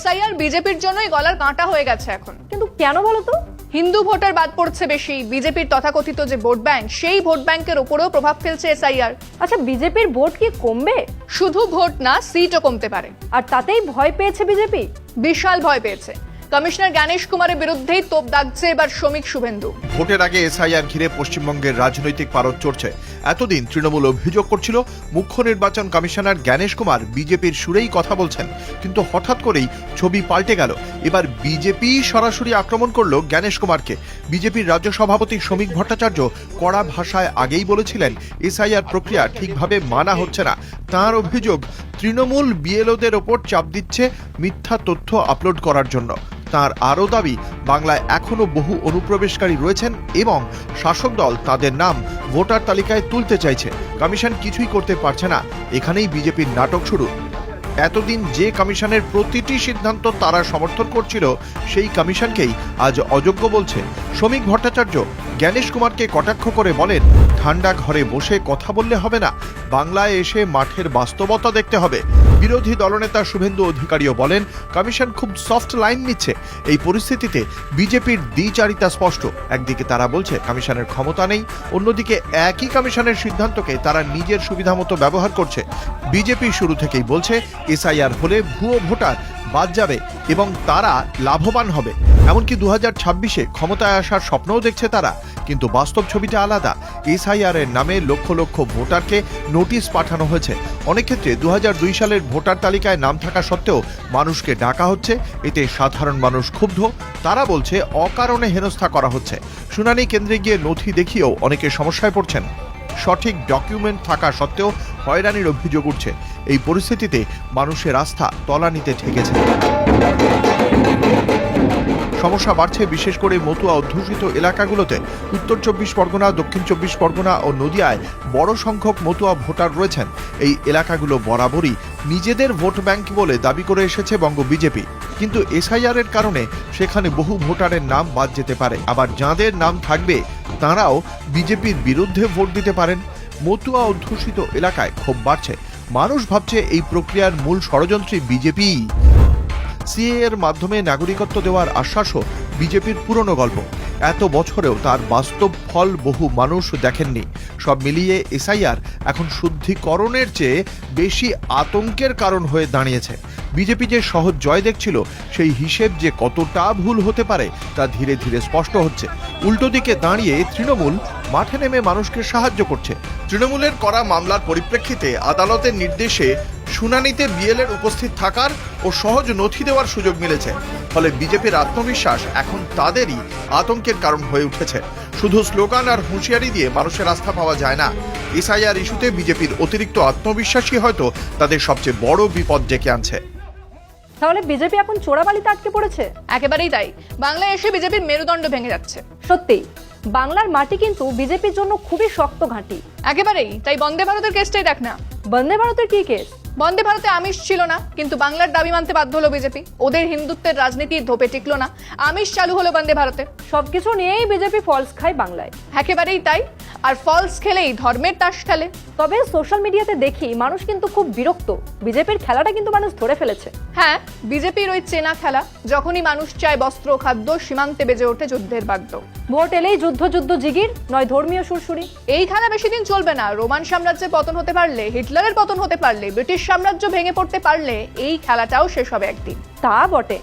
SIR বিজেপির জন্যই গলার কাঁটা হয়ে গেছে এখন। কিন্তু কেন বলো তো? হিন্দু ভোটার বাদ পড়ছে বেশি, বিজেপির তথাকথিত যে ভোট ব্যাংক সেই ভোট ব্যাংকের উপরেও প্রভাব ফেলছে এসআইআর। আচ্ছা, বিজেপির ভোট কি কমবে? শুধু ভোট না, সিটও কমতে পারে। আর তাতেই ভয় পেয়েছে বিজেপি? বিশাল ভয় পেয়েছে। কমিশনার জ্ঞানেশ কুমারের বিরুদ্ধেই তোপ দাগছে এবার শ্রমিক শুভেন্দু। ভোটের আগে এসআইআর ঘিরে পশ্চিমবঙ্গের রাজনৈতিক পারদ চড়ছে। এতদিন তৃণমূল অভিযোগ করছিল মুখ্য নির্বাচন কমিশনার জ্ঞানেশ কুমার বিজেপির সুরেই কথা বলছেন, কিন্তু হঠাৎ করেই ছবি পাল্টে গেল। এবার বিজেপি সরাসরি আক্রমণ করলো জ্ঞানেশ কুমারকে। বিজেপির রাজ্য সভাপতি শ্রমিক ভট্টাচার্য কড়া ভাষায় আগেই বলেছিলেন এসআইআর প্রক্রিয়া ঠিকভাবে মানা হচ্ছে না। তাঁর অভিযোগ, তৃণমূল বিএলওদের ওপর চাপ দিচ্ছে মিথ্যা তথ্য আপলোড করার জন্য। তার আরও দাবি, বাংলায় এখনো বহু অনুপ্রবেশকারী রয়েছেন এবং শাসক দল তাদের নাম ভোটার তালিকায় তুলতে চাইছে। কমিশন কিছুই করতে পারছে না, এখানেই বিজেপির নাটক শুরু। এতদিন যে কমিশনের প্রতিটি সিদ্ধান্ত তারা সমর্থন করছিল, সেই কমিশনকেই আজ অযোগ্য বলছে। শ্রমিক ভট্টাচার্য জ্ঞানেশ কুমারকে কটাক্ষ করে বলেন, ঠান্ডা ঘরে বসে কথা বললে হবে না, বাংলায় এসে মাঠের বাস্তবতা দেখতে হবে। বিরোধী দলনেতা শুভেন্দু অধিকারীও বলেন, কমিশন খুব সফট লাইন নিচ্ছে। এই পরিস্থিতিতে বিজেপির দ্বিচারিতা স্পষ্ট। একদিকে তারা বলছে কমিশনের ক্ষমতা নেই, অন্যদিকে একই কমিশনের সিদ্ধান্তকে তারা নিজের সুবিধা মতো ব্যবহার করছে। বিজেপি শুরু থেকেই বলছে এসআইআর হলে ভুয়ো ভোটার বাদ যাবে এবং তারা লাভবান হবে। এমনকি 2026-এ ক্ষমতায় আসার স্বপ্নও দেখছে তারা, কিন্তু বাস্তব ছবিটা আলাদা। এসআইআর এর নামে লক্ষ লক্ষ ভোটারকে নোটিশ পাঠানো হয়েছে। অনেক ক্ষেত্রে 2002 সালের ভোটার তালিকায় নাম থাকা সত্ত্বেও মানুষকে ডাকা হচ্ছে। এতে সাধারণ মানুষ ক্ষুব্ধ। তারা বলছে অকারণে হেনস্থা করা হচ্ছে। শুনানি কেন্দ্রে গিয়ে নথি দেখিয়েও অনেকে সমস্যায় পড়ছেন। সঠিক ডকুমেন্ট থাকা সত্ত্বেও হয়রানির অভিযোগ উঠছে। এই পরিস্থিতিতে মানুষের আস্থা তলানিতে ঠেকেছে। সমস্যা বাড়ছে বিশেষ করে মতুয়া অধ্যুষিত এলাকাগুলোতে। উত্তর 24 পরগনা, দক্ষিণ 24 পরগনা ও নদিয়ায় বড় সংখ্যক মতুয়া ভোটার রয়েছেন। এই এলাকাগুলো বরাবরই নিজেদের ভোট ব্যাংক বলে দাবি করে এসেছে বঙ্গ বিজেপি, কিন্তু এসআইআর এর কারণে সেখানে বহু ভোটারের নাম বাদ যেতে পারে। আবার যাঁদের নাম থাকবে তাঁরাও বিজেপির বিরুদ্ধে ভোট দিতে পারেন। মতুয়া অধ্যুষিত এলাকায় ক্ষোভ বাড়ছে। মানুষ ভাবছে এই প্রক্রিয়ার মূল ষড়যন্ত্রী বিজেপি। সিএ এর মাধ্যমে নাগরিকত্ব দেওয়ার আশ্বাসও বিজেপির পুরনো গল্প। এত বছরেও তার বাস্তব ফল বহু মানুষ দেখেননি। সব মিলিয়ে এসআইআর এখন শুদ্ধিকরণের চেয়ে বেশি আতঙ্কের কারণ হয়ে দাঁড়িয়েছে। বিজেপি যে সহজ জয় দেখছিল, সেই হিসেব যে কতটা ভুল হতে পারে তা ধীরে ধীরে স্পষ্ট হচ্ছে। উল্টো দিকে দাঁড়িয়ে তৃণমূল মাঠে নেমে মানুষকে সাহায্য করছে। তৃণমূলের করা মামলার পরিপ্রেক্ষিতে আদালতের নির্দেশে শুনানিতে বিএলএর উপস্থিত থাকার ও সহজ নথি দেওয়ার সুযোগ মিলেছে। ফলে বিজেপির আত্মবিশ্বাস এখন তাদেরই আতঙ্কের কারণ হয়ে উঠেছে। শুধু স্লোগান আর হুঁশিয়ারি দিয়ে মানুষের আস্থা পাওয়া যায় না। এসআইআর ইস্যুতে বিজেপির অতিরিক্ত আত্মবিশ্বাসী হয়তো তাদের সবচেয়ে বড় বিপদ ডেকে আনছে। তাহলে বিজেপি এখন চোরাবালিতে আটকে পড়েছে? একেবারেই তাই। বাংলায় এসে বিজেপির মেরুদণ্ড ভেঙে যাচ্ছে। সত্যি, বাংলার মাটি কিন্তু বিজেপির জন্য খুবই শক্ত ঘাঁটি। একেবারেই তাই। বন্দে ভারতের কেসটাই দেখ না। বন্দে ভারতের কি কেস? বন্দে ভারতে আমিষ ছিল না, কিন্তু বাংলার দাবি মানতে বাধ্য হলো বিজেপি। ওদের হিন্দুত্বের রাজনীতির ধোপে টিকলো না, আমিষ চালু হলো বন্দে ভারতে। সবকিছু নিয়েই বিজেপি ফলস খায় বাংলায়। একেবারেই তাই। আর ফলস খেলেই ধর্মের তাস খেলে। তবে সোশ্যাল মিডিয়াতে দেখি মানুষ কিন্তু খুব বিরক্ত। বিজেপির খেলাটা কিন্তু মানুষ ধরে ফেলেছে। হ্যাঁ, বিজেপির ওই চেনা খেলা। যখনই মানুষ চায় বস্ত্র খাদ্য, সীমান্তে বেজে ওঠে যুদ্ধের বাদ্য। ভোট এলেই যুদ্ধ যুদ্ধ জিগির, নয় ধর্মীয় সুরসুরি। এই খেলা বেশি দিন চলবে না। রোমান সাম্রাজ্যের পতন হতে পারলে, হিটলারের পতন হতে পারলে, ব্রিটিশ সাম্রাজ্য ভেঙে পড়তে পারলে এই খেলাটাও শেষ হবে একদিন। তা বটে।